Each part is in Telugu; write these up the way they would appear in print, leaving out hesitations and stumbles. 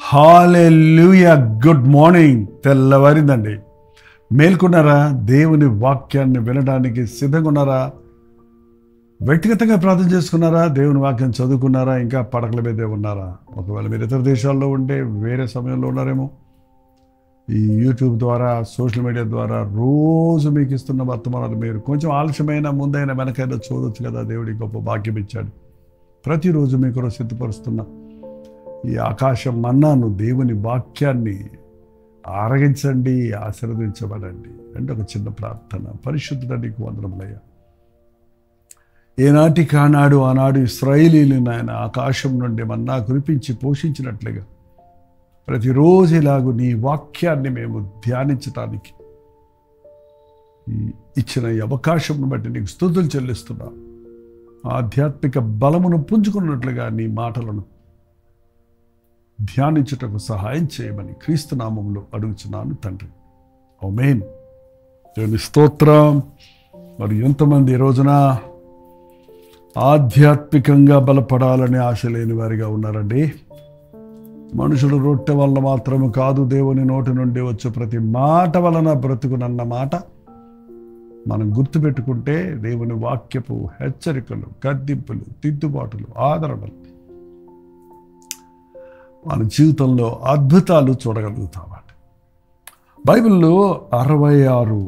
హల్లెలూయా. Good morning. తెల్లవారిందండి. మేల్కొన్నారా? దేవుని వాక్యాన్ని వినడానికి సిద్ధంగా ఉన్నారా? వ్యక్తిగతంగా ప్రార్థన చేసుకున్నారా? దేవుని వాక్యం చదువుకున్నారా? ఇంకా పడకల మీదే ఉన్నారా? ఒకవేళ మీరు ఇతర దేశాల్లో ఉంటే వేరే సమయంలో ఉన్నారేమో. ఈ యూట్యూబ్ ద్వారా, సోషల్ మీడియా ద్వారా రోజు మీకు ఇస్తున్న వర్తమానాలు మీరు కొంచెం ఆలస్యమైన ముందైనా వెనకైనా చూడొచ్చు కదా. దేవుడి గొప్ప భాగ్యం ఇచ్చాడు. ప్రతిరోజు మీకు సిద్ధపరుస్తున్న ఈ ఆకాశం మన్నాను, దేవుని వాక్యాన్ని ఆరగించండి, ఆశీర్వదించబడండి. అంటే ఒక చిన్న ప్రార్థన. పరిశుద్ధుడా, నీకు వందనములయ్యా. ఏనాటి కానాడు ఆనాడు ఇశ్రాయేలీయులు నాయన ఆకాశం నుండి మన్నా కురిపించి పోషించినట్లుగా ప్రతిరోజు ఇలాగూ నీ వాక్యాన్ని మేము ధ్యానించటానికి ఇచ్చిన ఈ అవకాశంను బట్టి నీకు స్తుతులు చెల్లిస్తున్నాం. ఆధ్యాత్మిక బలమును పుంజుకున్నట్లుగా నీ మాటలను ధ్యానించుటకు సహాయం చేయమని క్రీస్తు నామములో అడుగుచున్నాను తండ్రి. ఆమేన్. దేవుని స్తోత్రం. మరి ఎంతమంది ఈ రోజున ఆధ్యాత్మికంగా బలపడాలని ఆశ లేని వారిగా ఉన్నారండి? మనుషుడు రొట్టె వల్ల మాత్రము కాదు, దేవుని నోటి నుండి వచ్చే ప్రతి మాట వలన బ్రతుకునన్న మాట మనం గుర్తుపెట్టుకుంటే దేవుని వాక్యపు హెచ్చరికలు, గద్దింపులు, దిద్దుబాటులు, ఆదరణలు మన జీవితంలో అద్భుతాలు చూడగలుగుతామండి. బైబిల్లో 66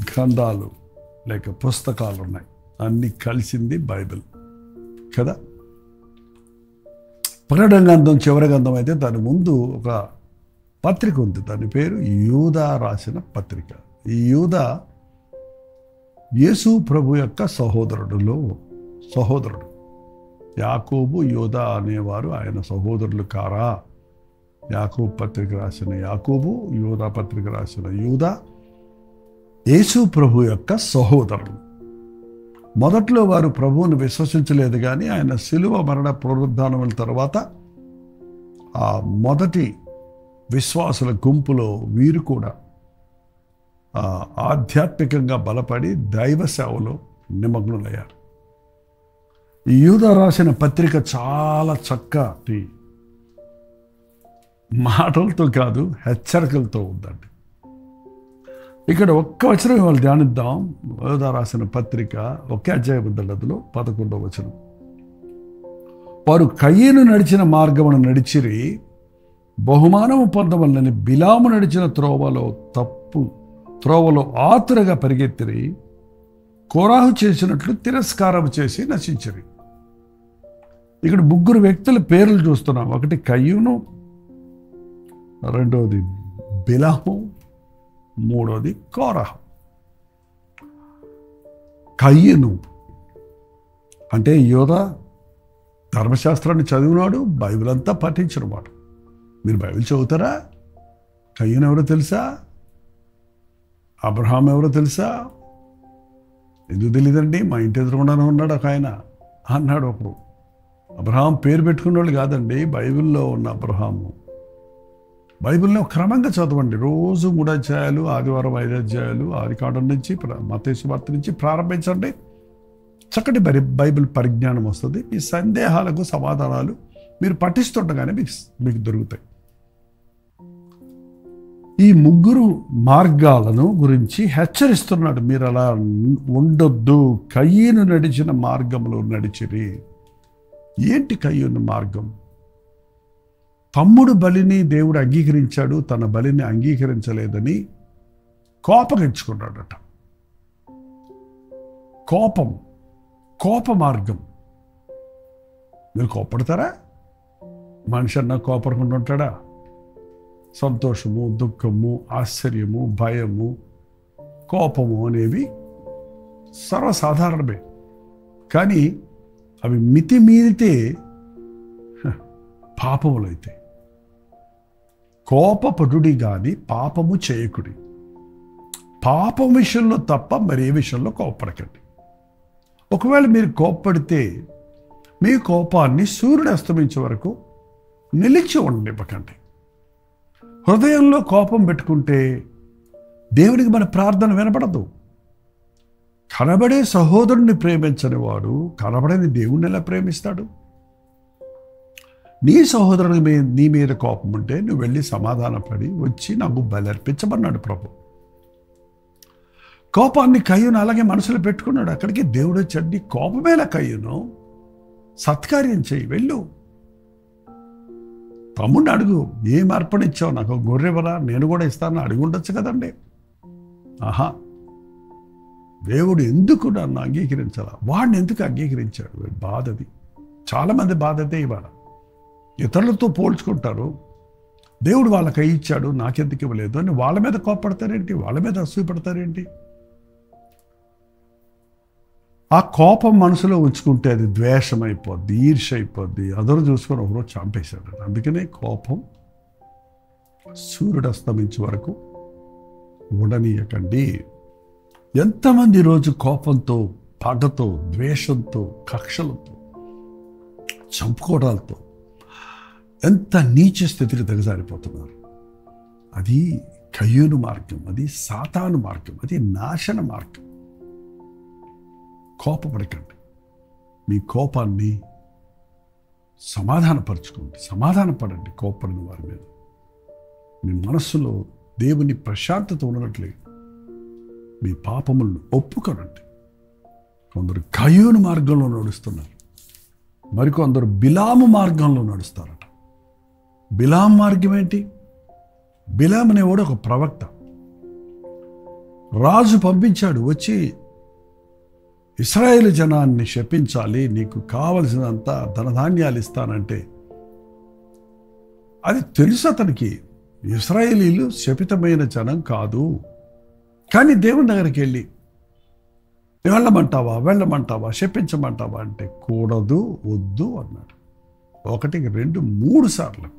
గ్రంథాలు లేక పుస్తకాలు ఉన్నాయి. అన్నీ కలిసింది బైబిల్ కదా. ప్రకటన గ్రంథం చివరి గ్రంథం అయితే దాని ముందు ఒక పత్రిక ఉంది. దాని పేరు యూదా రాసిన పత్రిక. ఈ యూదా యేసు ప్రభు యొక్క సహోదరుడు. యాకోబు, యూదా అనేవారు ఆయన సహోదరులు కారా? యాకోబు పత్రిక రాసిన యాకోబు, యూదా పత్రిక రాసిన యూదా యేసు ప్రభు యొక్క సహోదరులు. మొదట్లో వారు ప్రభువును విశ్వసించలేదు, కానీ ఆయన శిలువ మరణ పునరుద్ధానముల తర్వాత ఆ మొదటి విశ్వాసుల గుంపులో వీరు కూడా ఆధ్యాత్మికంగా బలపడి దైవ సేవలో నిమగ్నులయ్యారు. ఈ యూదా రాసిన పత్రిక చాలా చక్కటి మాటలతో కాదు, హెచ్చరికలతో ఉందండి. ఇక్కడ ఒక్క వచనం వాళ్ళు ధ్యానిద్దాం. యూదా రాసిన పత్రిక ఒకే అధ్యాయం ఉందండి. అందులో 11వ వచనం. వారు కయీను నడిచిన మార్గమును నడిచిరి, బహుమానము పొందవలనని బిలాము నడిచిన త్రోవలో ఆతురగా పరిగెత్తిరి, కోరాహు చేసినట్లు తిరస్కారం చేసి నశించిరి. ఇక్కడ 3 వ్యక్తుల పేర్లు చూస్తున్నాం. ఒకటి కయ్యూను, రెండవది బిలాము, మూడవది కోరాహు. కయ్యూను అంటే యోధా ధర్మశాస్త్రాన్ని చదివినాడు, బైబిల్ అంతా పఠించినవాడు. మీరు బైబిల్ చదువుతారా? కయ్యూను ఎవరో తెలుసా? అబ్రహాం ఎవరో తెలుసా? ఎందుకు తెలియదండి? మా ఇంటి ఎదురుకుండానే ఉన్నాడు ఒక ఆయన అన్నాడు ఒకరు. అబ్రహాం పేరు పెట్టుకున్న వాళ్ళు కాదండి, బైబిల్లో ఉన్న అబ్రహాము. బైబిల్ని క్రమంగా చదవండి. రోజు 3 అధ్యాయాలు, ఆదివారం 5 అధ్యాయాలు, ఆదికాండం నుంచి మత్తయి సువార్త నుంచి ప్రారంభించండి. చక్కటి బైబిల్ పరిజ్ఞానం వస్తుంది. మీ సందేహాలకు సమాధానాలు మీరు పఠిస్తుండగానే మీకు దొరుకుతాయి. ఈ 3 మార్గాలను గురించి హెచ్చరిస్తున్నాడు. మీరు అలా ఉండొద్దు. కయ్యూను నడిచిన మార్గంలో నడిచిరి. ఏంటి కయ్యూను మార్గం? తమ్ముడు బలిని దేవుడు అంగీకరించాడు, తన బలిని అంగీకరించలేదని కోపగించుకున్నాడట. కోప మార్గం. మీరు కోపడతారా? మనిషి అన్నా కోపడకుండా ఉంటాడా? సంతోషము, దుఃఖము, ఆశ్చర్యము, భయము, కోపము అనేవి సర్వసాధారణమే. కానీ అవి మితిమీరితే పాపములైతే. కోపపడుడి గాని పాపము చేయకుడి. పాపం విషయంలో తప్ప మరి ఏ విషయంలో కోపపడకండి. ఒకవేళ మీరు కోపపడితే మీ కోపాన్ని సూర్యుడు అస్తమించే వరకు నిలిచి ఉండనివ్వకండి. హృదయంలో కోపం పెట్టుకుంటే దేవుడికి మన ప్రార్థన వినపడదు. కనబడే సహోదరుని ప్రేమించని వాడు కనబడని దేవుణ్ణి ఎలా ప్రేమిస్తాడు? నీ సహోదరుని నీ మీద కోపం ఉంటే నువ్వు వెళ్ళి సమాధానపడి వచ్చి నాకు బలర్పించమన్నాడు ప్రభు. కోపాన్ని కయ్యూను అలాగే మనసులో పెట్టుకున్నాడు. అక్కడికి దేవుడు వచ్చి కోపమేలా కయ్యూను, సత్కార్యం చెయ్యి, వెళ్ళు, తమ్ముడిని అడుగు, ఏం అర్పణిచ్చావు, నాకు గొర్రెవరా, నేను కూడా ఇస్తాను, అడిగి ఉండొచ్చు కదండి. ఆహా, దేవుడు ఎందుకు నన్ను అంగీకరించాలా, వాడిని ఎందుకు అంగీకరించాడు? బాధది, చాలామంది బాధతే ఇవాళ. ఇతరులతో పోల్చుకుంటారు, దేవుడు వాళ్ళకి ఇచ్చాడు నాకెందుకు ఇవ్వలేదు అని వాళ్ళ మీద కోపడతారేంటి, వాళ్ళ మీద అసూయపడతారేంటి? ఆ కోపం మనసులో ఉంచుకుంటే అది ద్వేషం అయిపోద్ది, ఈర్ష్య అయిపోద్ది. అందరూ చూసుకొని ఒకరోజు చంపేశాడు. అందుకనే కోపం సూర్యుడు అస్తమించే వరకు ఉండనీయకండి. ఎంతమంది రోజు కోపంతో, పగతో, ద్వేషంతో, కక్షలతో, చంపుకోవడాలతో ఎంత నీచ స్థితికి దిగజారిపోతున్నారు. అది కయ్యూను మార్గం, అది సాతాను మార్గం, అది నాశన మార్గం. కోపపడకండి. మీ కోపాన్ని సమాధానపరచుకోండి, సమాధానపడండి. కోపడిన వారి మీద మీ మనస్సులో దేవుని ప్రశాంతత ఉండనట్లేదు. మీ పాపములను ఒప్పుకొనండి. కొందరు కయ్యూను మార్గంలో నడుస్తున్నారు, మరికొందరు బిలాము మార్గంలో నడుస్తారట. బిలాం మార్గం ఏంటి? బిలాం అనేవాడు ఒక ప్రవక్త. రాజు పంపించాడు, వచ్చి ఇశ్రాయేలు జనాన్ని శపించాలి, నీకు కావలసినంత ధనధాన్యాలు ఇస్తానంటే అది తెలుసు అతనికి. ఇశ్రాయేలీలు శపితమైన జనం కాదు. కానీ దేవుని దగ్గరికి వెళ్ళి వెళ్ళమంటావా, శపించమంటావా అంటే కూడదు, వద్దు అన్నాడు. 1, 2, 3 సార్లు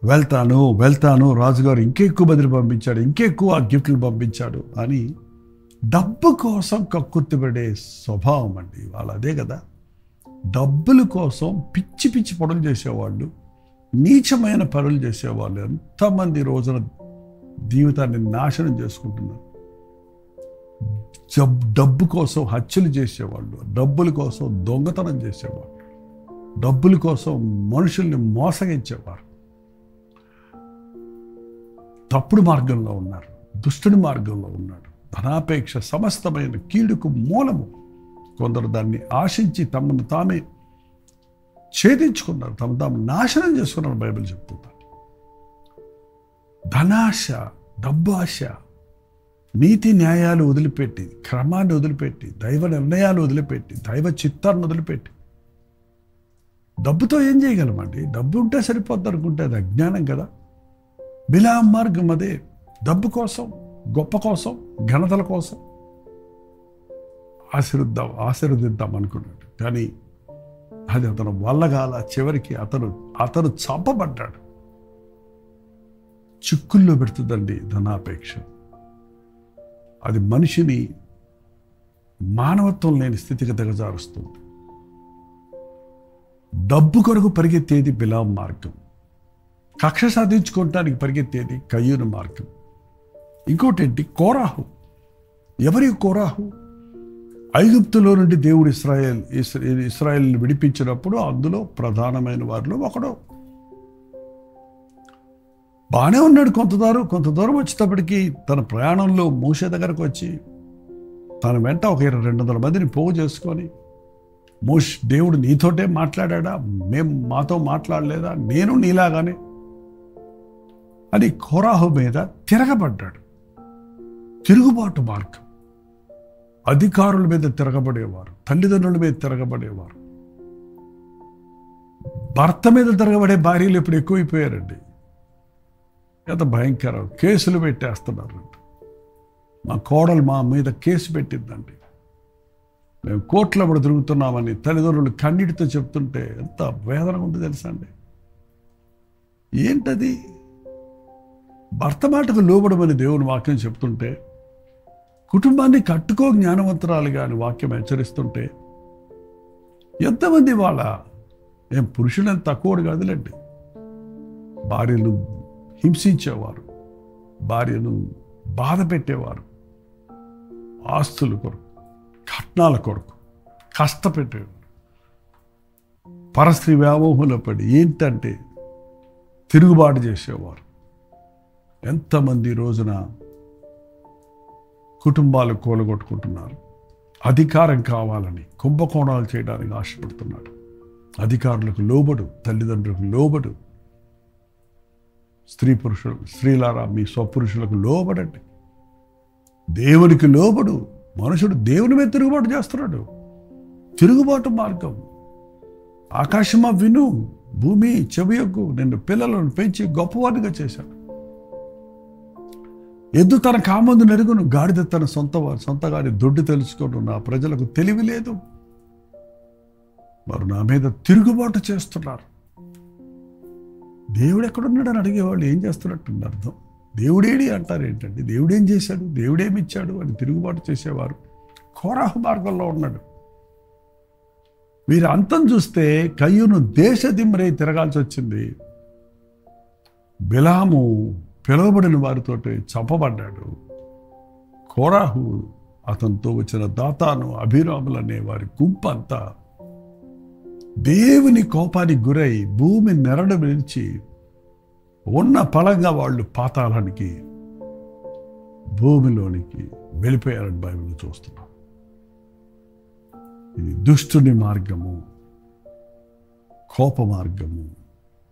వెళ్తాను, రాజుగారు ఇంకెక్కువ బదిలీ పంపించాడు, ఇంకెక్కువ గిఫ్ట్లు పంపించాడు అని డబ్బు కోసం కక్కుర్తిపడే స్వభావం అండి వాళ్ళు. అదే కదా, డబ్బుల కోసం పిచ్చి పిచ్చి పనులు చేసేవాళ్ళు, నీచమైన పనులు చేసేవాళ్ళు ఎంతమంది రోజున జీవితాన్ని నాశనం చేసుకుంటున్నారు. డబ్బు కోసం హత్యలు చేసేవాళ్ళు, డబ్బుల కోసం దొంగతనం చేసేవాళ్ళు, డబ్బుల కోసం మనుషుల్ని మోసగించేవారు. తప్పుడు మార్గంలో ఉన్నారు, దుష్టుని మార్గంలో ఉన్నాడు. ధనాపేక్ష సమస్తమైన కీడుకు మూలము. కొందరు దాన్ని ఆశించి తమను తామే ఛేదించుకున్నారు, తాము నాశనం చేసుకున్నారు. బైబిల్ చెప్తుంది ధనాశ, డబ్బు ఆశ, నీతి న్యాయాలు వదిలిపెట్టి, క్రమాన్ని వదిలిపెట్టి, దైవ నిర్ణయాలు వదిలిపెట్టి, దైవ చిత్తాన్ని వదిలిపెట్టి డబ్బుతో ఏం చేయగలమండి? డబ్బు ఉంటే సరిపోద్ది అనుకుంటే అది అజ్ఞానం కదా. బిలాం మార్గం అదే. డబ్బు కోసం, గొప్ప కోసం, ఘనతల కోసం ఆశీర్వదిద్దాం అనుకున్నాడు. కానీ అది అతను వల్లగాల. చివరికి అతను చంపబడ్డాడు. చిక్కుల్లో పెడుతుందండి ధనాపేక్ష. అది మనిషిని మానవత్వం లేని స్థితికి దిగజారుస్తుంది. డబ్బు కొరకు పరిగెత్తేది బిలాం మార్గం, కక్ష సాధించుకోవటానికి పరిగెత్తేది కయ్యూను మార్గం. ఇంకోటి ఏంటి? కోరాహు. ఎవరి కోరాహు? ఐగుప్తులో నుండి దేవుడు ఇశ్రాయేలుని విడిపించినప్పుడు అందులో ప్రధానమైన వారిలో ఒకడు. బాగానే ఉన్నాడు కొంత దూరం వచ్చేటప్పటికి తన ప్రయాణంలో మోషే దగ్గరకు వచ్చి తన వెంట ఒక 200 మందిని పోగు చేసుకొని, దేవుడు నీతోటే మాట్లాడా, మాతో మాట్లాడలేదా, నేను నీలాగానే అని కోరాహు మీద తిరగబడ్డాడు. తిరుగుబాటు మార్గం. అధికారుల మీద తిరగబడేవారు, తల్లిదండ్రుల మీద తిరగబడేవారు, భర్త మీద తిరగబడే భార్యలు ఇప్పుడు ఎక్కువైపోయారండి. ఎంత భయంకరం. కేసులు పెట్టేస్తున్నారు. మా కోడలు మా మీద కేసు పెట్టిందండి, మేము కోర్టులో కూడా తిరుగుతున్నామని తల్లిదండ్రులు కన్నీటితో చెప్తుంటే ఎంత వేదనగా ఉంది తెలుసా అండి. ఏంటది? భర్త మాటకు లోబడమని దేవుని వాక్యం చెప్తుంటే, కుటుంబాన్ని కట్టుకో జ్ఞానవంతురాలుగా అని వాక్యం హెచ్చరిస్తుంటే, ఎంతమంది ఏం పురుషులను తక్కువడు కాదులేండి. భార్యను హింసించేవారు, భార్యను బాధ పెట్టేవారు, ఆస్తుల కొరకు, కట్నాల కొరకు కష్టపెట్టేవారు. పరస్త్రీ వ్యామోహంలో పడి ఏంటంటే తిరుగుబాటు చేసేవారు. ఎంతమంది రోజున కుటుంబాలు కూలగొట్టుకుంటున్నారు. అధికారం కావాలని కుంభకోణాలు చేయడానికి ఆశపడుతున్నాడు. అధికారులకు లోబడు, తల్లిదండ్రులకు లోబడు. స్త్రీలారా మీ స్వపురుషులకు లోబడండి. దేవునికి లోబడు. మనుషుడు దేవుని మీద తిరుగుబాటు చేస్తున్నాడు. తిరుగుబాటు మార్గం. ఆకాశమా విను, భూమి చెవియొగ్గు, నిన్ను పిల్లలను పెంచి గొప్పవాడిగా చేశాడు. ఎద్దు తన కామందు నెరుగును, గాడిద తన సొంతగాడి దొడ్డు తెలుసుకోను. నా ప్రజలకు తెలివి లేదు, వారు నా మీద తిరుగుబాటు చేస్తున్నారు. దేవుడు ఎక్కడున్నాడని అడిగేవాళ్ళు ఏం చేస్తున్నట్టుంది అర్థం. దేవుడేడి అంటారు ఏంటండి? దేవుడేం చేశాడు, దేవుడేమిచ్చాడు అని తిరుగుబాటు చేసేవారు కోరాహు మార్గంలో ఉన్నాడు. వీరి అంతం చూస్తే కయ్యూను దేశదిమ్మరై తిరగాల్సి వచ్చింది. బిలాము పిలువబడిన వారితోటి చంపబడ్డాడు. కోరాహు, అతనితో వచ్చిన దాతాను, అభిరాములు అనే వారి గుంపంతా దేవుని కోపానికి గురై భూమి నెరడు విడిచి ఉన్న ఫలంగా వాళ్ళు పాతాళానికి, భూమిలోనికి వెళ్ళిపోయారని బైబిల్ చూస్తున్నాం. ఇది దుష్టుని మార్గము, కోప మార్గము,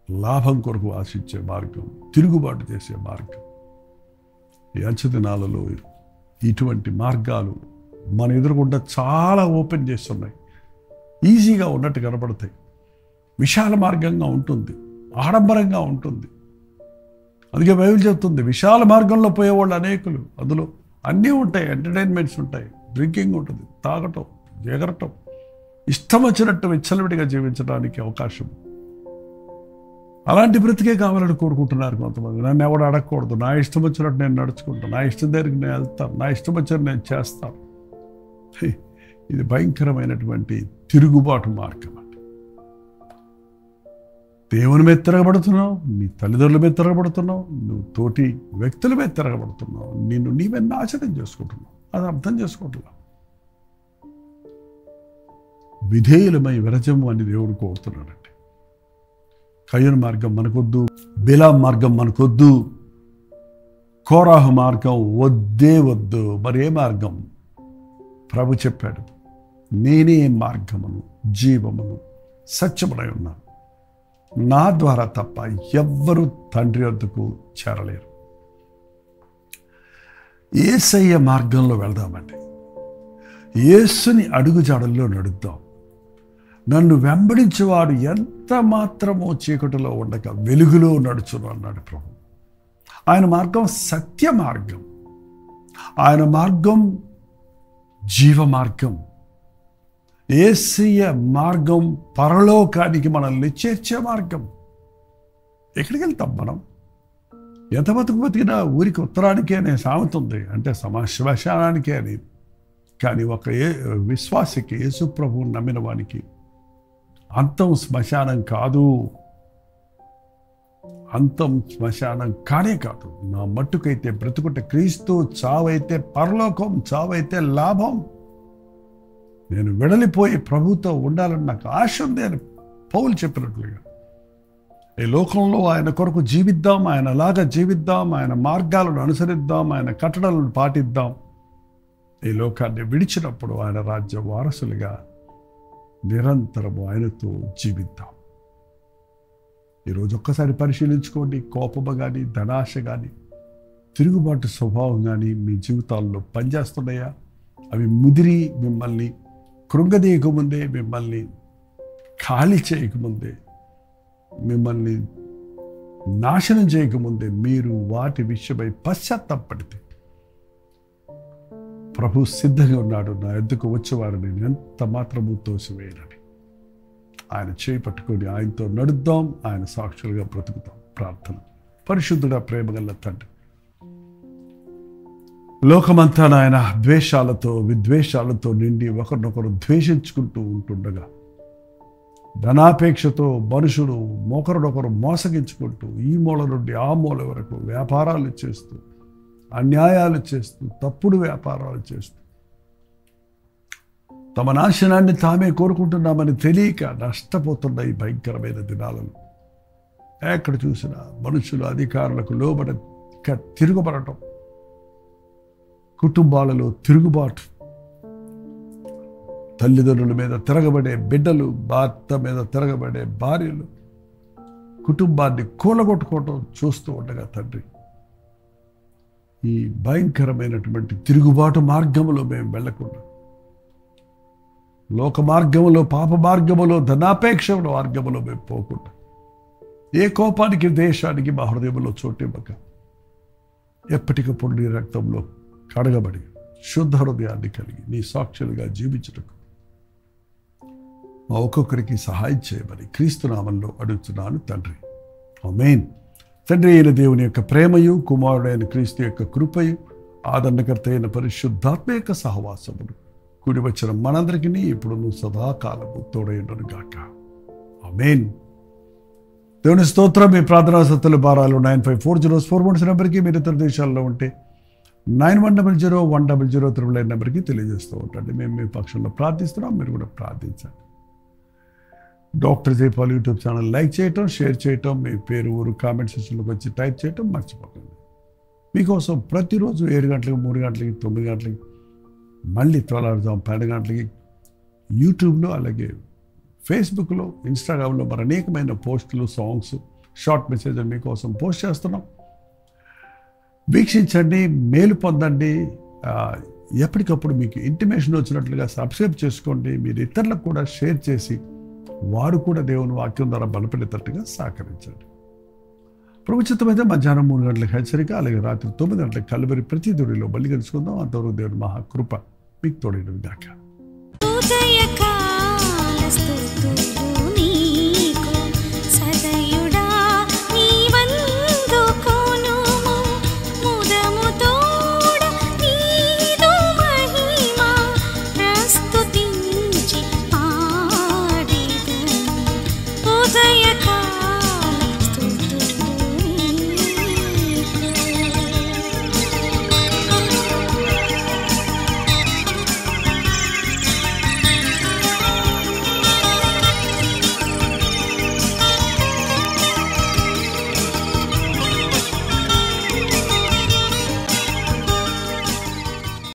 లాభం కొరకు ఆశించే మార్గం, తిరుగుబాటు చేసే మార్గం. ఈ అంచె దినాలలో ఇటువంటి మార్గాలు మన ఎదురుగుండా చాలా ఓపెన్ చేస్తున్నాయి. ఈజీగా ఉన్నట్టు కనపడతాయి. విశాల మార్గంగా ఉంటుంది, ఆడంబరంగా ఉంటుంది. అందుకే బైబిల్ చెప్తుంది, విశాల మార్గంలో పోయేవాళ్ళు అనేకులు. అందులో అన్నీ ఉంటాయి, ఎంటర్టైన్మెంట్స్ ఉంటాయి, డ్రింకింగ్ ఉంటుంది, తాగటం, ఎగరటం, ఇష్టం వచ్చినట్టు విచ్చలవిడిగా జీవించడానికి అవకాశం. అలాంటి బ్రతికే కావాలని కోరుకుంటున్నారు కొంతమంది. నన్ను ఎవడు అడగకూడదు, నా ఇష్టం వచ్చినట్టు నేను నడుచుకుంటాను, నా ఇష్టం దగ్గరికి నేను వెళ్తాను, నా ఇష్టం వచ్చినట్టు నేను చేస్తాను. ఇది భయంకరమైనటువంటి తిరుగుబాటు మార్గం అండి. దేవుని మీద తిరగబడుతున్నావు, నీ తల్లిదండ్రుల మీద తిరగబడుతున్నావు, నువ్వు తోటి వ్యక్తుల మీద తిరగబడుతున్నావు, నిన్ను నీవే నాశనం చేసుకుంటున్నావు. అది అర్థం చేసుకుంటున్నావు. విధేయులమై విరజము అని దేవుడు కోరుతున్నాడండి. కయ్యూను మార్గం మనకొద్దు, బిలాం మార్గం మనకొద్దు, కోరాహు మార్గం వద్దే వద్దు. మరి ఏ మార్గం? ప్రభు చెప్పాడు, నేనే మార్గమును, జీవమును, సత్యమునై ఉన్నాను. నా ద్వారా తప్ప ఎవ్వరూ తండ్రి వద్దకు చేరలేరు. యేసయ్య మార్గంలో వెళదామండి. యేసుని అడుగుజాడల్లో నడుద్దాం. నన్ను వెంబడించేవాడు ఎంత మాత్రమో చీకటిలో ఉండక వెలుగులో నడుచును అన్నాడు ప్రభు. ఆయన మార్గం సత్య మార్గం, ఆయన మార్గం జీవ మార్గం. యేసయ్య మార్గం పరలోకానికి మనల్ని చేర్చే మార్గం. ఎక్కడికి వెళ్తాం మనం? ఎంత బతికినా ఊరికి ఉత్తరానికే అనే సామెత ఉంది, అంటే శ్మశానానికే అని. కానీ ఒక విశ్వాసికి, యేసు ప్రభువుని నమ్మిన వానికి అంతం శ్మశానం కాదు. అంతం శ్మశానం కానే కాదు. నా మట్టుకైతే బ్రతుకుట క్రీస్తు, చావైతే పరలోకం, చావైతే లాభం. నేను వెడలిపోయి ప్రభుతో ఉండాలని నాకు ఆశ ఉంది అని పౌలు చెప్పినట్లుగా ఈ లోకంలో ఆయన కొరకు జీవిద్దాం, ఆయనలాగా జీవిద్దాం, ఆయన మార్గాలను అనుసరిద్దాం, ఆయన కట్టడలను పాటిద్దాం. ఈ లోకాన్ని విడిచినప్పుడు ఆయన రాజ్య వారసులుగా నిరంతరము ఆయనతో జీవిద్దాం. ఈరోజు ఒక్కసారి పరిశీలించుకోండి. కోపము కానీ, ధనాశ కానీ, తిరుగుబాటు స్వభావం కానీ మీ జీవితాల్లో పనిచేస్తున్నాయా? అవి ముదిరి మిమ్మల్ని కృంగదీయకముందే, మిమ్మల్ని ఖాళీ చేయకముందే, మిమ్మల్ని నాశనం చేయకముందే మీరు వాటి విషయమై పశ్చాత్తాపడితే ప్రభు సిద్ధంగా ఉన్నాడు. నా ఎద్దుకు వచ్చేవారిని ఎంత మాత్రము తోసివేయనని. ఆయన చేయి పట్టుకొని ఆయనతో నడుద్దాం, ఆయన సాక్షులుగా బ్రతుకుతాం. ప్రార్థన. పరిశుద్ధుడా, ప్రేమగల తండ్రి, లోకమంతా నాయన ద్వేషాలతో, విద్వేషాలతో నిండి ఒకరినొకరు ద్వేషించుకుంటూ ఉంటుండగా, ధనాపేక్షతో మనుషులు ఒకరినొకరు మోసగించుకుంటూ ఈ మూల నుండి ఆ మూల వరకు వ్యాపారాలు చేస్తూ, అన్యాయాలు చేస్తూ, తప్పుడు వ్యాపారాలు చేస్తూ తమ నాశనాన్ని తామే కోరుకుంటున్నామని తెలియక నష్టపోతున్న ఈ భయంకరమైన దినాలను ఎక్కడ చూసినా మనుషులు అధికారులకు లోబడక తిరుగుబడటం, కుటుంబాలలో తిరుగుబాటు, తల్లిదండ్రుల మీద తిరగబడే బిడ్డలు, భర్త మీద తిరగబడే భార్యలు, కుటుంబాన్ని కూలగొట్టుకోవటం చూస్తూ ఉండగా తండ్రి, ఈ భయంకరమైనటువంటి తిరుగుబాటు మార్గములో మేము వెళ్లకుండా, లోక మార్గములో, పాప మార్గములో, ధనాపేక్ష మార్గములో మేము పోకుండా, ఏ కోపానికి దేశానికి మా హృదయంలో చోటివ్వక ఎప్పటికప్పుడు నీ రక్తంలో కడగబడి శుద్ధ హృదయాన్ని కలిగి నీ సాక్షులుగా జీవించుటకు మా ఒక్కొక్కరికి సహాయం చేయమని క్రీస్తు నామంలో అడుగుతున్నాను తండ్రి. ఆమేన్. తండ్రి అయిన దేవుని యొక్క ప్రేమయు, కుమారుడైన క్రీస్తు యొక్క కృపయు, ఆదరణకర్త అయిన పరిశుద్ధాత్మ యొక్క సహవాసములు కూడి వచ్చిన మనందరికీ ఇప్పుడు సదాకాలము తోడైనను గాక. ఆమేన్. దేవుని స్తోత్రం. మీ ప్రార్థనా సత్తుల భారాలు 954041 నెంబర్కి, మీరు ఇతర దేశాల్లో ఉంటే 91001000 నెంబర్కి తెలియజేస్తూ ఉంటాండి. మేము మీ పక్షంలో ప్రార్థిస్తున్నాం, మీరు కూడా ప్రార్థించండి. Doctor Jaipal YouTube channel like చేయటం, షేర్ చేయటం, మీ పేరు, ఊరు కామెంట్ సెక్షన్లోకి వచ్చి టైప్ చేయటం మర్చిపోకండి. మీకోసం ప్రతిరోజు 7 గంటలకి, 3 గంటలకి, 9 గంటలకి, మళ్ళీ తెల్లవారుజాము 12 గంటలకి యూట్యూబ్లో, అలాగే ఫేస్బుక్లో, ఇన్స్టాగ్రామ్లో మరి అనేకమైన పోస్టులు, సాంగ్స్, షార్ట్ మెసేజ్లు మీకోసం పోస్ట్ చేస్తున్నాం. వీక్షించండి, మేలు పొందండి. ఎప్పటికప్పుడు మీకు ఇంటిమేషన్ వచ్చినట్లుగా సబ్స్క్రైబ్ చేసుకోండి. మీరు ఇతరులకు కూడా షేర్ చేసి వారు కూడా దేవుని వాక్యం ద్వారా బలపడేటట్టుగా సహకరించండి. ప్రభుత్వమైతే మధ్యాహ్నం 3 గంటలకు హెచ్చరిక, అలాగే రాత్రి 9 గంటలకు కలువరి ప్రతి దూరిలో మళ్ళీ కలుసుకుందాం. అంతవరకు దేవుని మహాకృప మీకు తోడైనది గాక.